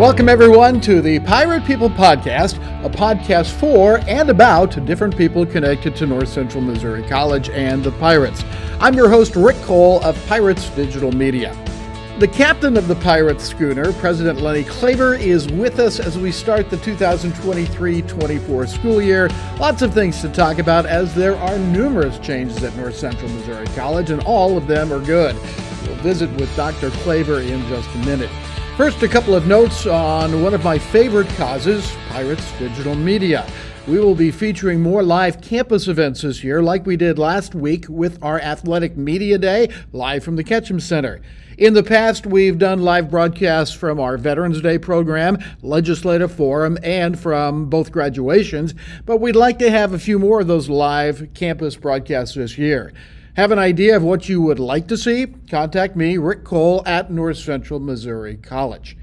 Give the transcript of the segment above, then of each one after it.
Welcome, everyone, to the Pirate People Podcast, a podcast for and about different people connected to North Central Missouri College and the Pirates. I'm your host, Rick Cole of Pirates Digital Media. The captain of the Pirates schooner, President Lenny Klaver, is with us as we start the 2023-24 school year. Lots of things to talk about as there are numerous changes at North Central Missouri College, and all of them are good. We'll visit with Dr. Klaver in just a minute. First, a couple of notes on one of my favorite causes, Pirates Digital Media. We will be featuring more live campus events this year, like we did last week with our Athletic Media Day, live from the Ketchum Center. In the past, we've done live broadcasts from our Veterans Day program, Legislative Forum, and from both graduations, but we'd like to have a few more of those live campus broadcasts this year. Have an idea of what you would like to see? Contact me, Rick Cole, at North Central Missouri College.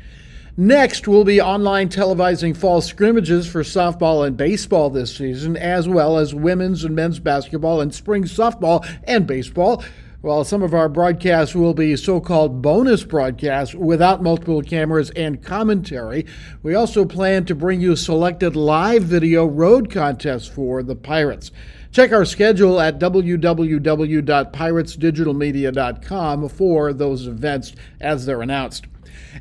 Next, we'll be online televising fall scrimmages for softball and baseball this season, as well as women's and men's basketball and spring softball and baseball. While some of our broadcasts will be so-called bonus broadcasts without multiple cameras and commentary, we also plan to bring you selected live video road contests for the Pirates. Check our schedule at www.piratesdigitalmedia.com for those events as they're announced.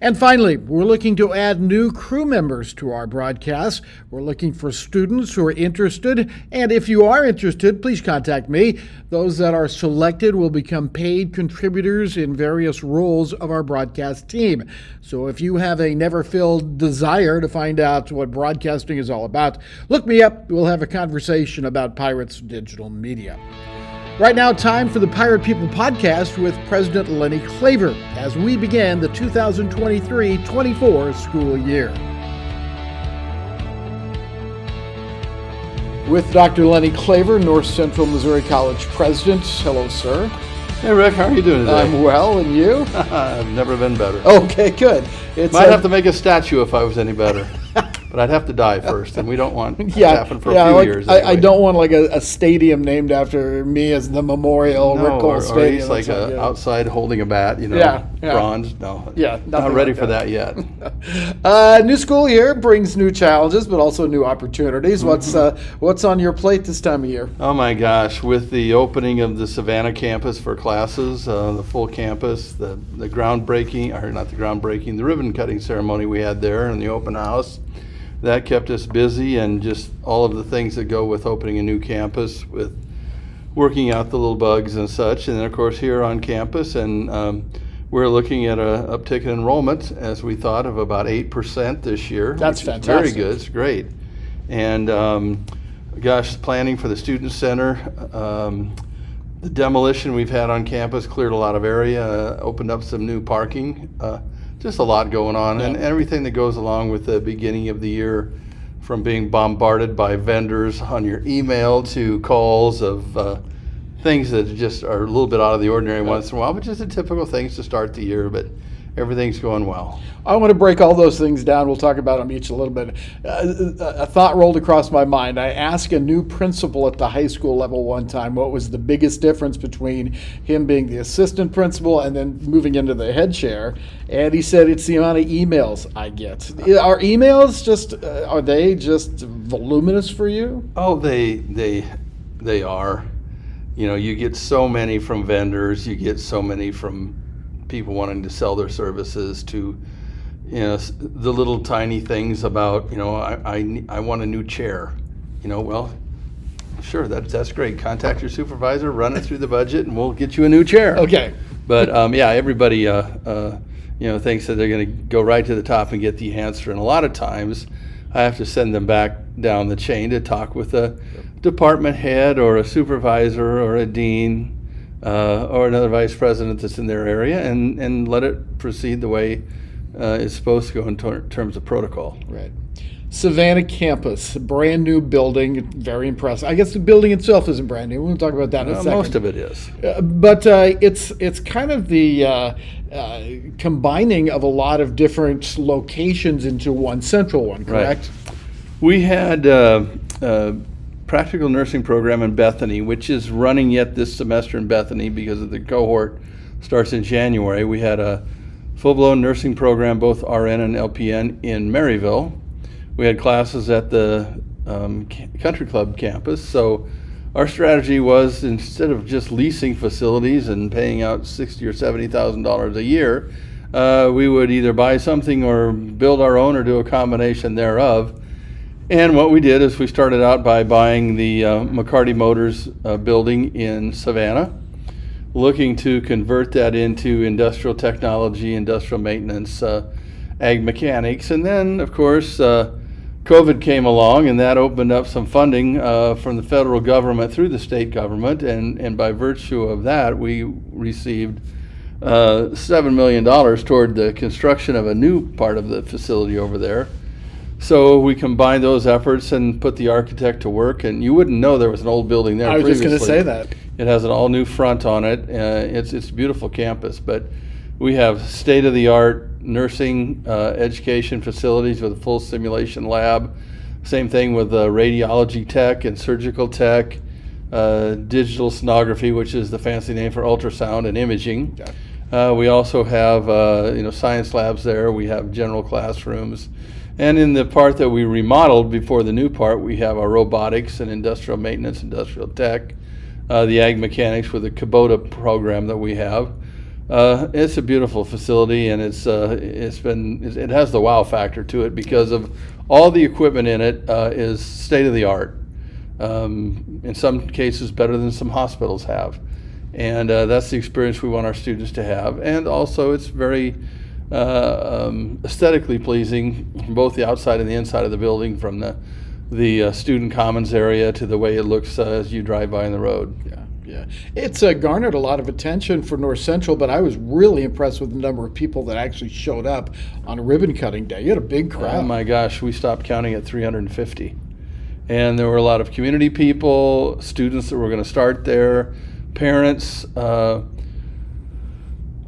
And finally, we're looking to add new crew members to our broadcasts. We're looking for students who are interested, and if you are interested, please contact me. Those that are selected will become paid contributors in various roles of our broadcast team. So if you have a never-filled desire to find out what broadcasting is all about, look me up. We'll have a conversation about Pirates Digital Media. Right now, time for the Pirate People Podcast with President Lenny Klaver as we begin the 2023-24 school year. With Dr. Lenny Klaver, North Central Missouri College President. Hello, sir. Hey, Rick, how are you doing today? I'm well, and you? I've never been better. Okay, good. Might have to make a statue if I was any better. But I'd have to die first, and we don't want that to happen for a few years. Anyway. I don't want like a stadium named after me as the memorial Rick Cole Stadium. Or at least like outside holding a bat, bronze. No, not ready for that yet. New school year brings new challenges, but also new opportunities. What's on your plate this time of year? Oh my gosh! With the opening of the Savannah campus for classes, the full campus, the ribbon cutting ceremony we had there, and the open house. That kept us busy, and just all of the things that go with opening a new campus, with working out the little bugs and such. And then, of course, here on campus, and we're looking at an uptick in enrollment, as we thought, of about 8% this year. That's fantastic. Very good. It's great. And, planning for the Student Center. The demolition we've had on campus cleared a lot of area, opened up some new parking. Just a lot going on, and everything that goes along with the beginning of the year, from being bombarded by vendors on your email to calls of things that just are a little bit out of the ordinary once in a while, but just the typical things to start the year, but everything's going well. I want to break all those things down. We'll talk about them each a little bit. A thought rolled across my mind. I asked a new principal at the high school level one time what was the biggest difference between him being the assistant principal and then moving into the head chair. And he said, it's the amount of emails I get. Are emails are they just voluminous for you? Oh, they are. You get so many from vendors. You get so many from people wanting to sell their services, to the little tiny things about I want a new chair. Well, sure, that's great. Contact your supervisor, run it through the budget, and we'll get you a new chair. Okay. But everybody thinks that they're going to go right to the top and get the answer, and a lot of times I have to send them back down the chain to talk with a department head or a supervisor or a dean. Or another vice president that's in their area, and let it proceed the way it's supposed to go in terms of protocol. Right. Savannah campus, brand new building, very impressive. I guess the building itself isn't brand new. We'll talk about that in a second. Most of it is. But it's kind of the combining of a lot of different locations into one central one, correct? Right. We had practical nursing program in Bethany, which is running yet this semester in Bethany because of the cohort starts in January. We had a full-blown nursing program, both RN and LPN in Maryville. We had classes at the country club campus. So our strategy was, instead of just leasing facilities and paying out $60,000 or $70,000 a year, we would either buy something or build our own or do a combination thereof. And what we did is we started out by buying the McCarty Motors building in Savannah, looking to convert that into industrial technology, industrial maintenance, ag mechanics. And then, of course, COVID came along, and that opened up some funding from the federal government through the state government. And by virtue of that, we received $7 million toward the construction of a new part of the facility over there. So we combined those efforts and put the architect to work, and you wouldn't know there was an old building there previously. I was just going to say that. It has an all-new front on it. It's a beautiful campus, but we have state-of-the-art nursing education facilities with a full simulation lab. Same thing with radiology tech and surgical tech, digital sonography, which is the fancy name for ultrasound and imaging. Yeah. We also have science labs there. We have general classrooms. And in the part that we remodeled before the new part, we have our robotics and industrial maintenance, industrial tech, the ag mechanics with the Kubota program that we have. It's a beautiful facility, and it has the wow factor to it because of all the equipment in it is state of the art. In some cases, better than some hospitals have, and that's the experience we want our students to have. And also, it's very aesthetically pleasing from both the outside and the inside of the building, from the student commons area to the way it looks as you drive by on the road. Yeah, it's garnered a lot of attention for North Central, but I was really impressed with the number of people that actually showed up on a ribbon cutting day. You had a big crowd. Oh my gosh, we stopped counting at 350. And there were a lot of community people, students that were going to start there, parents,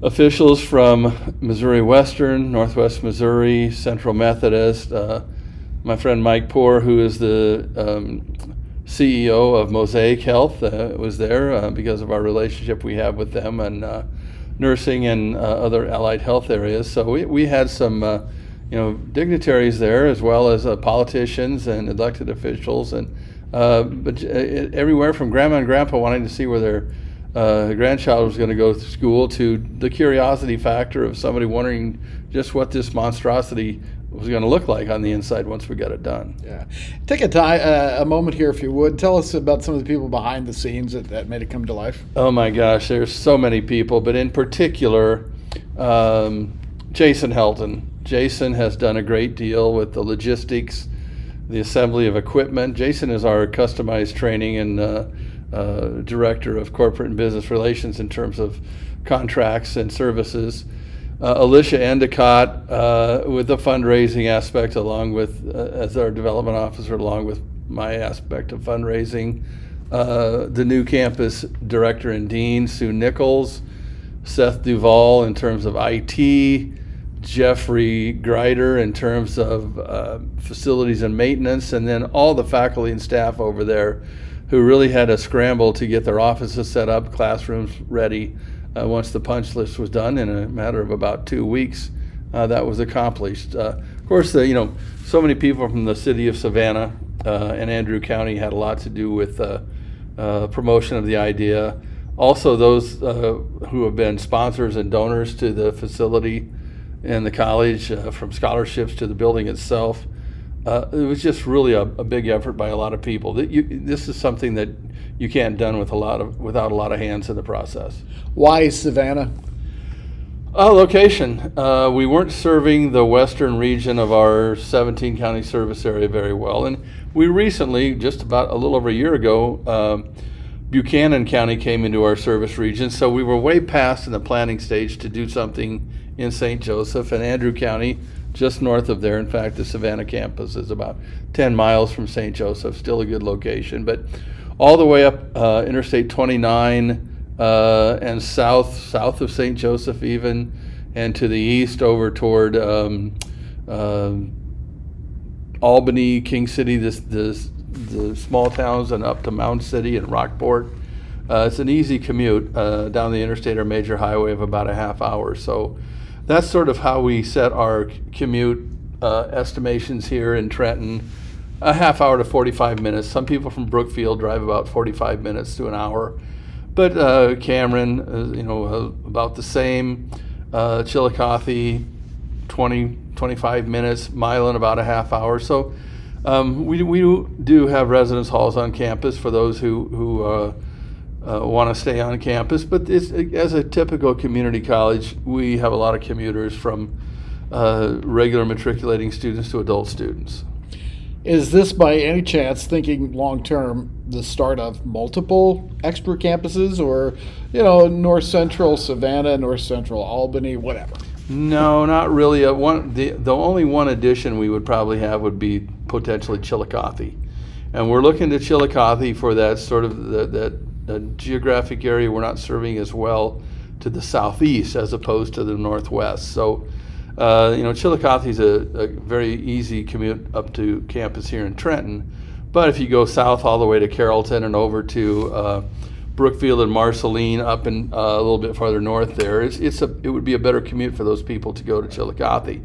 officials from Missouri Western, Northwest Missouri, Central Methodist. My friend Mike Poore, who is the CEO of Mosaic Health, was there because of our relationship we have with them, and nursing and other allied health areas. So we had some dignitaries there, as well as politicians and elected officials, and but everywhere from grandma and grandpa wanting to see where their grandchild was going to go to school, to the curiosity factor of somebody wondering just what this monstrosity was going to look like on the inside once we got it done. Yeah. Take a moment here, if you would. Tell us about some of the people behind the scenes that made it come to life. Oh my gosh, there's so many people, but in particular, Jason Helton. Jason has done a great deal with the logistics, the assembly of equipment. Jason is our customized training and director of corporate and business relations in terms of contracts and services. Alicia Endicott with the fundraising aspect, along with as our development officer, along with my aspect of fundraising. The new campus director and dean, Sue Nichols, Seth Duvall in terms of IT, Jeffrey Greider in terms of facilities and maintenance, and then all the faculty and staff over there who really had to scramble to get their offices set up, classrooms ready. Once the punch list was done, in a matter of about 2 weeks, that was accomplished. Of course, so many people from the city of Savannah and Andrew County had a lot to do with promotion of the idea. Also, those who have been sponsors and donors to the facility and the college, from scholarships to the building itself. It was just really a big effort by a lot of people. This is something that you can't done without a lot of hands in the process. Why Savannah? Location. We weren't serving the western region of our 17 county service area very well, and we recently, just about a little over a year ago, Buchanan County came into our service region, so we were way past in the planning stage to do something in St. Joseph. And Andrew County, just north of there. In fact, the Savannah campus is about 10 miles from St. Joseph, still a good location. But all the way up Interstate 29 and south of St. Joseph even, and to the east over toward Albany, King City, the small towns, and up to Mound City and Rockport. It's an easy commute down the interstate or major highway of about a half hour. So that's sort of how we set our commute estimations here in Trenton. A half hour to 45 minutes. Some people from Brookfield drive about 45 minutes to an hour. But Cameron, about the same. Chillicothe, 25 minutes. Milan, about a half hour. So we do have residence halls on campus for those who want to stay on campus. But as a typical community college, we have a lot of commuters from regular matriculating students to adult students. Is this, by any chance, thinking long-term, the start of multiple extra campuses, or, North Central Savannah, North Central Albany, whatever? No, not really. The only one addition we would probably have would be potentially Chillicothe. And we're looking to Chillicothe for that sort of that geographic area we're not serving as well to the southeast as opposed to the northwest. So Chillicothe is a very easy commute up to campus here in Trenton. But if you go south all the way to Carrollton and over to Brookfield and Marceline, up and a little bit farther north there, it would be a better commute for those people to go to Chillicothe.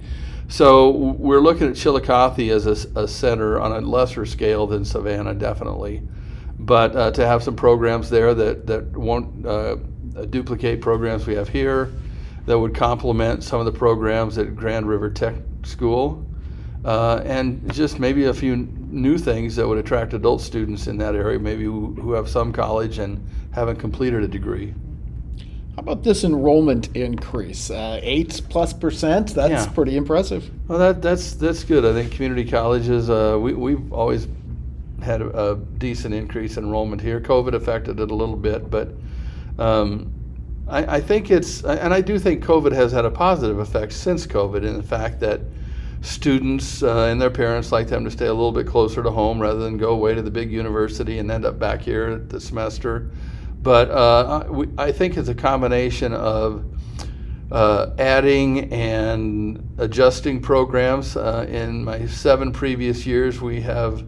So we're looking at Chillicothe as a center on a lesser scale than Savannah, definitely. But to have some programs there that won't duplicate programs we have here, that would complement some of the programs at Grand River Tech School, and just maybe a few new things that would attract adult students in that area, maybe who have some college and haven't completed a degree. How about this enrollment increase? 8+%? That's pretty impressive. Well, that's good. I think community colleges, we've always had a decent increase in enrollment here. COVID affected it a little bit, but I think and I do think COVID has had a positive effect since COVID, in the fact that students and their parents like them to stay a little bit closer to home rather than go away to the big university and end up back here at the semester. But I think it's a combination of adding and adjusting programs. In my 7 previous years, we have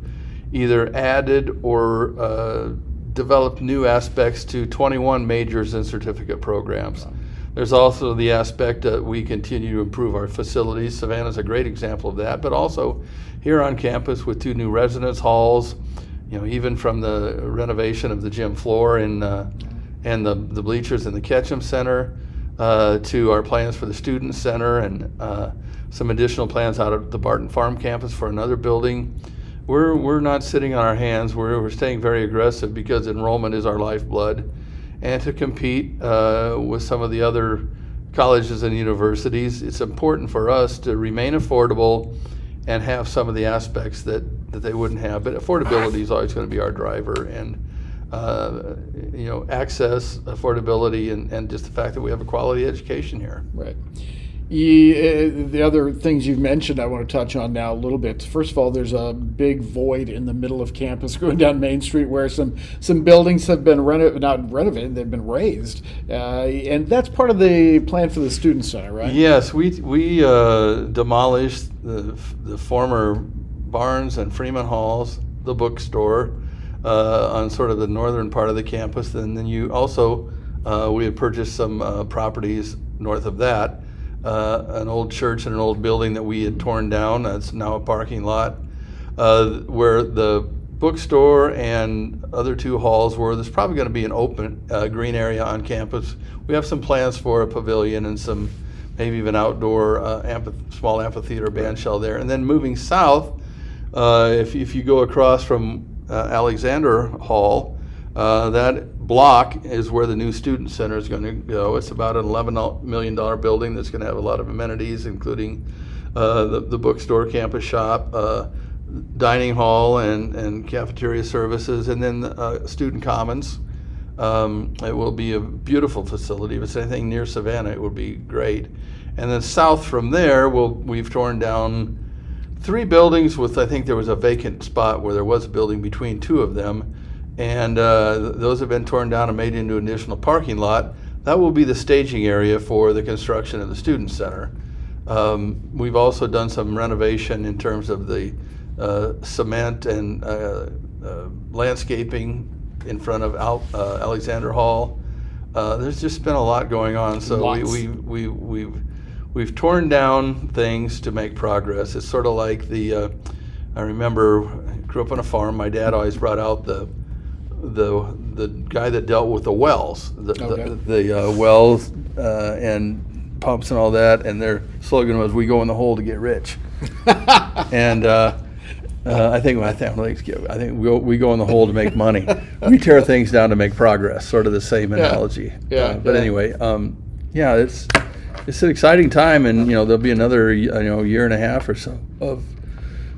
either added or developed new aspects to 21 majors and certificate programs. Wow. There's also the aspect that we continue to improve our facilities. Savannah's a great example of that, but also here on campus with 2 new residence halls, even from the renovation of the gym floor and the bleachers in the Ketchum Center to our plans for the Student Center and some additional plans out of the Barton Farm campus for another building. We're not sitting on our hands. We're staying very aggressive because enrollment is our lifeblood. And to compete with some of the other colleges and universities, it's important for us to remain affordable and have some of the aspects that they wouldn't have. But affordability is always going to be our driver, and access, affordability, and just the fact that we have a quality education here. Right. The other things you've mentioned I want to touch on now a little bit. First of all, there's a big void in the middle of campus going down Main Street where some buildings have been not renovated, they've been raised. And that's part of the plan for the Student Center, right? Yes, we demolished the former Barnes and Freeman Halls, the bookstore, on sort of the northern part of the campus. And then you also, we had purchased some properties north of that. An old church and an old building that we had torn down. That's now a parking lot where the bookstore and other 2 halls were. There's probably going to be an open green area on campus. We have some plans for a pavilion and some maybe even outdoor small amphitheater band shell there. And then moving south, if you go across from Alexander Hall, that block is where the new Student Center is going to go. It's about an $11 million building that's going to have a lot of amenities, including the bookstore, campus shop, dining hall, and cafeteria services, and then student commons. It will be a beautiful facility. If it's anything near Savannah, it would be great. And then south from there, we've torn down 3 buildings with, I think there was a vacant spot where there was a building between 2 of them. And those have been torn down and made into an additional parking lot. That will be the staging area for the construction of the Student Center. We've also done some renovation in terms of the cement and landscaping in front of Alexander Hall. There's just been a lot going on, so we've we've torn down things to make progress. It's sort of like I remember I grew up on a farm. My dad always brought out the guy that dealt with the wells, the wells and pumps and all that, and their slogan was, "We go in the hole to get rich." And I think we go in the hole to make money. We tear things down to make progress. Sort of the same analogy. Anyway, it's an exciting time, and there'll be another year and a half or so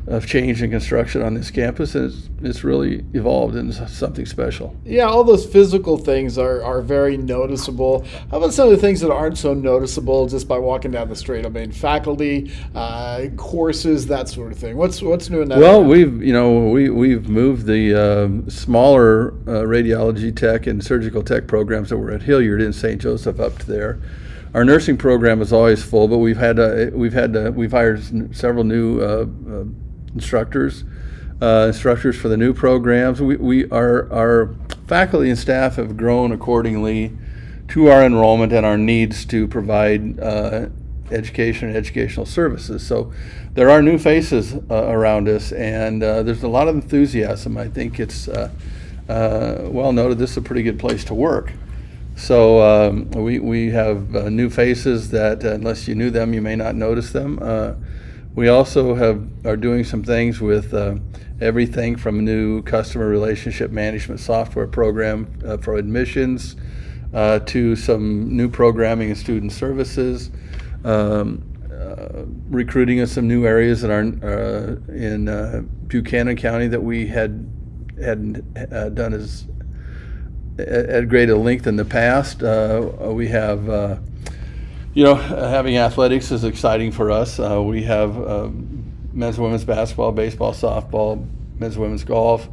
of change and construction on this campus, and it's really evolved into something special. Yeah, all those physical things are very noticeable. How about some of the things that aren't so noticeable just by walking down the street? I mean, faculty, courses, that sort of thing. What's new in that? Well, we've moved the smaller radiology tech and surgical tech programs that were at Hilliard in St. Joseph up to there. Our nursing program is always full, but we've hired several new instructors for the new programs. Our faculty and staff have grown accordingly to our enrollment and our needs to provide education and educational services. So there are new faces around us, and there's a lot of enthusiasm. I think it's well noted this is a pretty good place to work. So we have new faces that unless you knew them, you may not notice them. We also are doing some things with everything from a new customer relationship management software program for admissions to some new programming in student services, recruiting in some new areas that are in Buchanan County that we hadn't done as at greater length in the past. We have having athletics is exciting for us. We have men's and women's basketball, baseball, softball, men's and women's golf.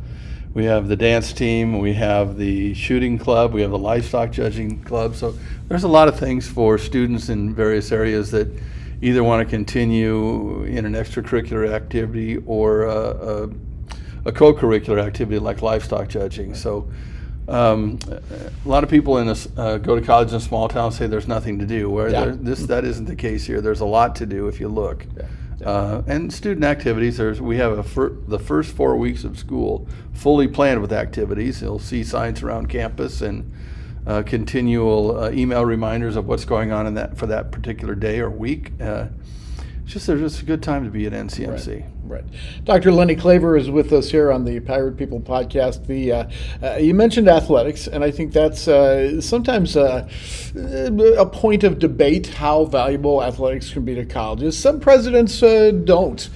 We have the dance team. We have the shooting club. We have the livestock judging club. So there's a lot of things for students in various areas that either want to continue in an extracurricular activity or a co-curricular activity like livestock judging. So a lot of people go to college in a small town say there's nothing to do. That isn't the case here. There's a lot to do if you look. And student activities. We have the first 4 weeks of school fully planned with activities. You'll see signs around campus and continual email reminders of what's going on for that particular day or week. It's just a good time to be at NCMC. Right. Dr. Lenny Klaver is with us here on the Pirate People podcast. You mentioned athletics, and I think that's sometimes a point of debate how valuable athletics can be to colleges. Some presidents don't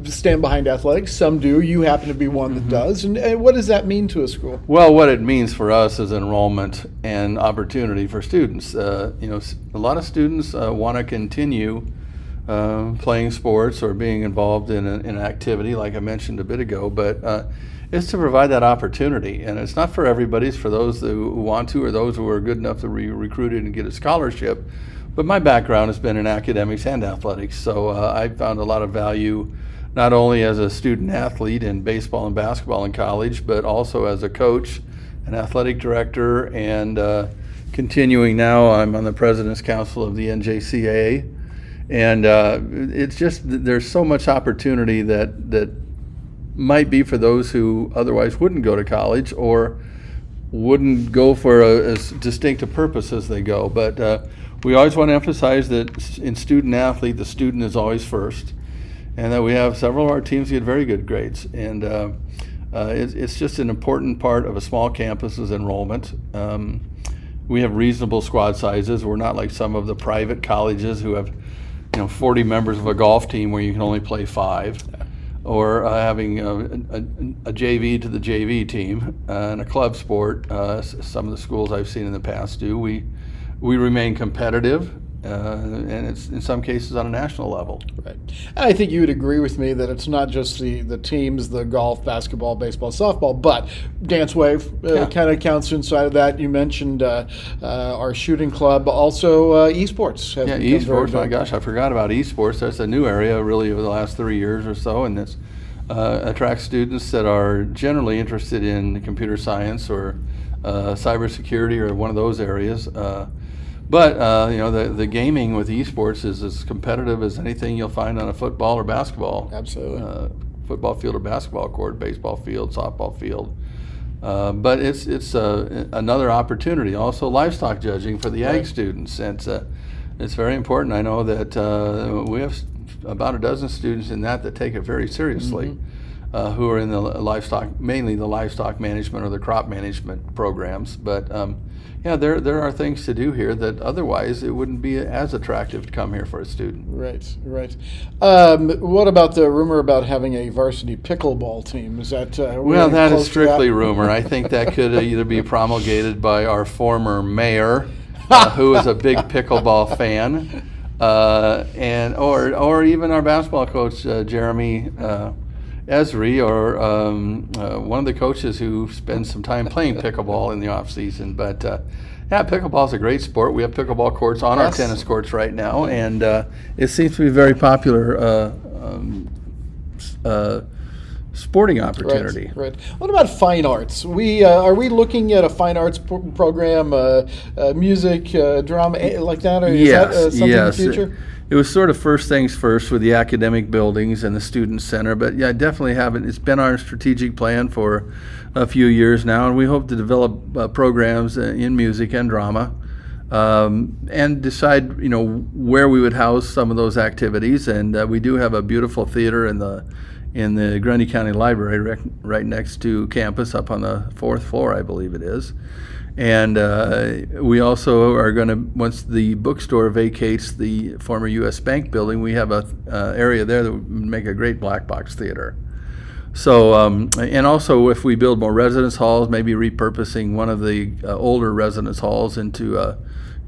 stand behind athletics. Some do. You happen to be one that does. And what does that mean to a school? Well, what it means for us is enrollment and opportunity for students. A lot of students want to continue playing sports or being involved in an activity like I mentioned a bit ago, but it's to provide that opportunity. And it's not for everybody, it's for those who want to or those who are good enough to be recruited and get a scholarship. But my background has been in academics and athletics, so I found a lot of value not only as a student athlete in baseball and basketball in college, but also as a coach, an athletic director, and continuing now, I'm on the President's Council of the NJCAA. And it's just there's so much opportunity that might be for those who otherwise wouldn't go to college or wouldn't go for as distinct a purpose as they go. But we always want to emphasize that in student athlete, the student is always first, and that we have several of our teams get very good grades. And it's just an important part of a small campus's enrollment. We have reasonable squad sizes. We're not like some of the private colleges who have 40 members of a golf team where you can only play 5, or having a JV to the JV team and a club sport. Some of the schools I've seen in the past do. We remain competitive, and it's in some cases on a national level. Right. And I think you would agree with me that it's not just the teams, the golf, basketball, baseball, softball, but Dance Wave kind of counts inside of that. You mentioned our shooting club, also esports. Esports. My gosh, I forgot about esports. That's a new area really over the last 3 years or so, and it's attracts students that are generally interested in computer science or cybersecurity or one of those areas. But the gaming with esports is as competitive as anything you'll find on a football or basketball. Absolutely. Football field or basketball court, baseball field, softball field. But it's another opportunity. Also, livestock judging for the ag students, and it's very important. I know that we have about a dozen students in that take it very seriously, who are in the livestock, mainly the livestock management or the crop management programs. But there are things to do here that otherwise it wouldn't be as attractive to come here for a student. Right. What about the rumor about having a varsity pickleball team? Is that well, that is strictly rumor. I think that could either be promulgated by our former mayor, who is a big pickleball fan, and or even our basketball coach, Jeremy Esri, or one of the coaches who spends some time playing pickleball in the off season. But pickleball is a great sport. We have pickleball courts on our tennis courts right now, and it seems to be a very popular sporting opportunity. Right. What about fine arts? Are we looking at a fine arts program, music, drama, like that, or is that something in the future? It was sort of first things first with the academic buildings and the student center, but definitely haven't. It's been our strategic plan for a few years now, and we hope to develop programs in music and drama, and decide where we would house some of those activities. And we do have a beautiful theater in the Grundy County Library right next to campus, up on the 4th floor, I believe it is. And we also are going to, once the bookstore vacates the former U.S. Bank building, we have a area there that would make a great black box theater. So, and also if we build more residence halls, maybe repurposing one of the older residence halls into a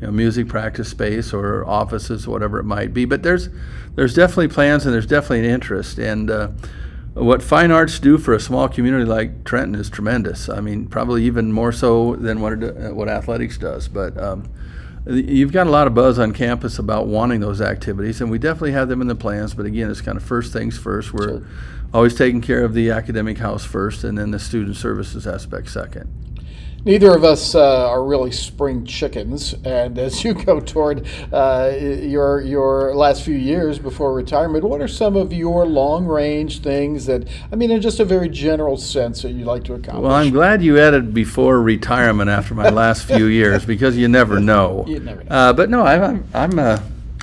music practice space or offices, whatever it might be. But there's definitely plans, and there's definitely an interest. And what fine arts do for a small community like Trenton is tremendous. I mean, probably even more so than what athletics does. But you've got a lot of buzz on campus about wanting those activities, and we definitely have them in the plans. But again, it's kind of first things first. We're always taking care of the academic house first, and then the student services aspect second. Neither of us are really spring chickens, and as you go toward your last few years before retirement, what are some of your long-range things that, in just a very general sense, that you'd like to accomplish? Well, I'm glad you added before retirement after my last few years, because you never know. You never know. But no,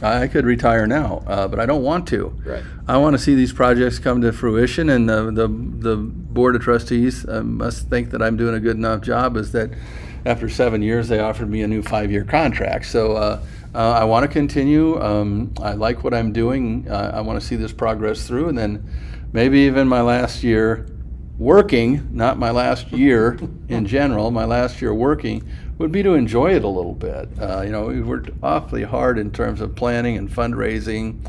I could retire now, but I don't want to. Right. I want to see these projects come to fruition, and the board of trustees must think that I'm doing a good enough job. Is that after 7 years they offered me a new 5-year contract? So I want to continue. I like what I'm doing. I want to see this progress through, and then maybe even my last year working, not my last year in general, my last year working, would be to enjoy it a little bit. We worked awfully hard in terms of planning and fundraising,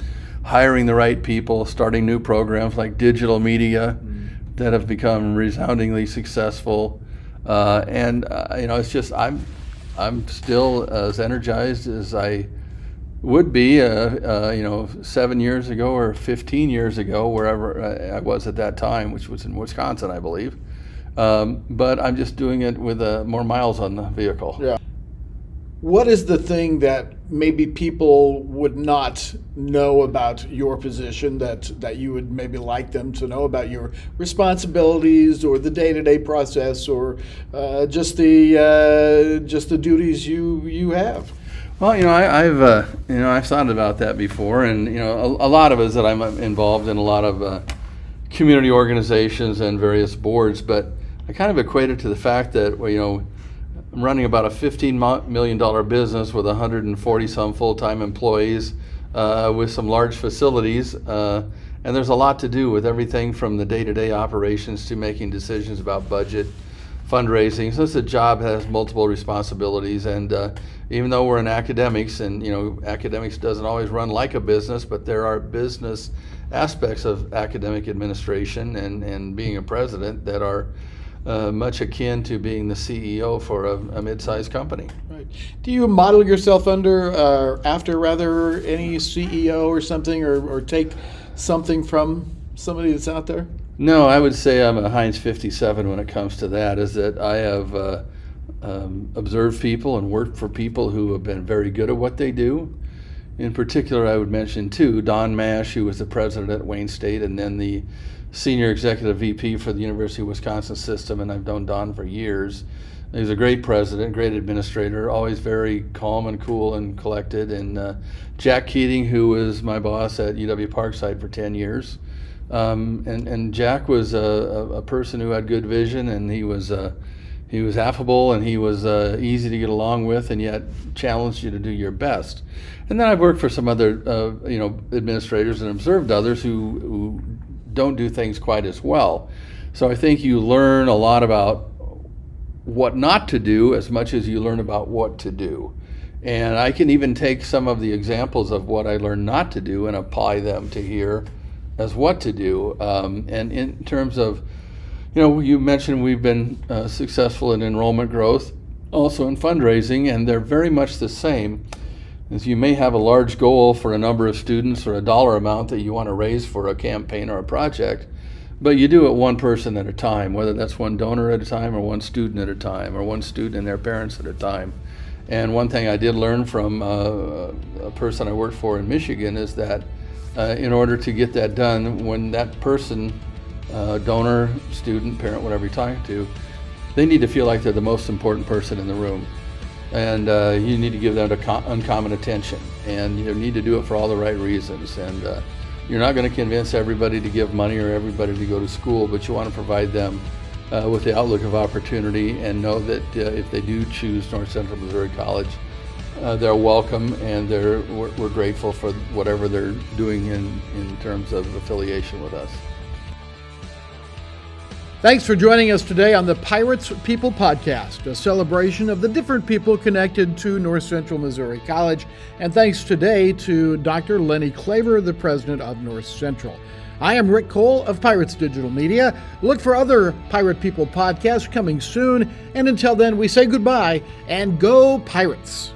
hiring the right people, starting new programs like digital media that have become resoundingly successful. It's just I'm still as energized as I would be, 7 years ago or 15 years ago, wherever I was at that time, which was in Wisconsin, I believe. But I'm just doing it with more miles on the vehicle. Yeah. What is the thing that maybe people would not know about your position that you would maybe like them to know about your responsibilities or the day-to-day process, or just the duties you have? Well, I've thought about that before, and a lot of it is that I'm involved in a lot of community organizations and various boards, but I kind of equate it to the fact that I'm running about a $15 million business with 140 some full-time employees, with some large facilities, and there's a lot to do with everything from the day-to-day operations to making decisions about budget, fundraising. So it's a job that has multiple responsibilities, and even though we're in academics, and academics doesn't always run like a business, but there are business aspects of academic administration and being a president that are much akin to being the CEO for a mid-sized company. Right. Do you model yourself after any CEO or something, or take something from somebody that's out there? No, I would say I'm a Heinz 57 when it comes to that, is that I have observed people and worked for people who have been very good at what they do. In particular, I would mention too, Don Mash, who was the president at Wayne State and then the senior executive VP for the University of Wisconsin system, and I've known Don for years. He was a great president, great administrator, always very calm and cool and collected. And Jack Keating, who was my boss at UW Parkside for 10 years. And Jack was a person who had good vision, and he was affable, and he was easy to get along with, and yet challenged you to do your best. And then I've worked for some other administrators and observed others who don't do things quite as well. So I think you learn a lot about what not to do as much as you learn about what to do. And I can even take some of the examples of what I learned not to do and apply them to here as what to do. And in terms of, you mentioned we've been successful in enrollment growth, also in fundraising, and they're very much the same. As you may have a large goal for a number of students or a dollar amount that you want to raise for a campaign or a project, but you do it one person at a time, whether that's one donor at a time or one student at a time or one student and their parents at a time. And one thing I did learn from a person I worked for in Michigan is that in order to get that done, when that person, donor, student, parent, whatever you're talking to, they need to feel like they're the most important person in the room. And you need to give them uncommon attention, and you need to do it for all the right reasons. And you're not going to convince everybody to give money or everybody to go to school, but you want to provide them with the outlook of opportunity, and know that if they do choose North Central Missouri College, they're welcome, and we're grateful for whatever they're doing in terms of affiliation with us. Thanks for joining us today on the Pirates People Podcast, a celebration of the different people connected to North Central Missouri College. And thanks today to Dr. Lenny Klaver, the president of North Central. I am Rick Cole of Pirates Digital Media. Look for other Pirate People podcasts coming soon. And until then, we say goodbye and go Pirates.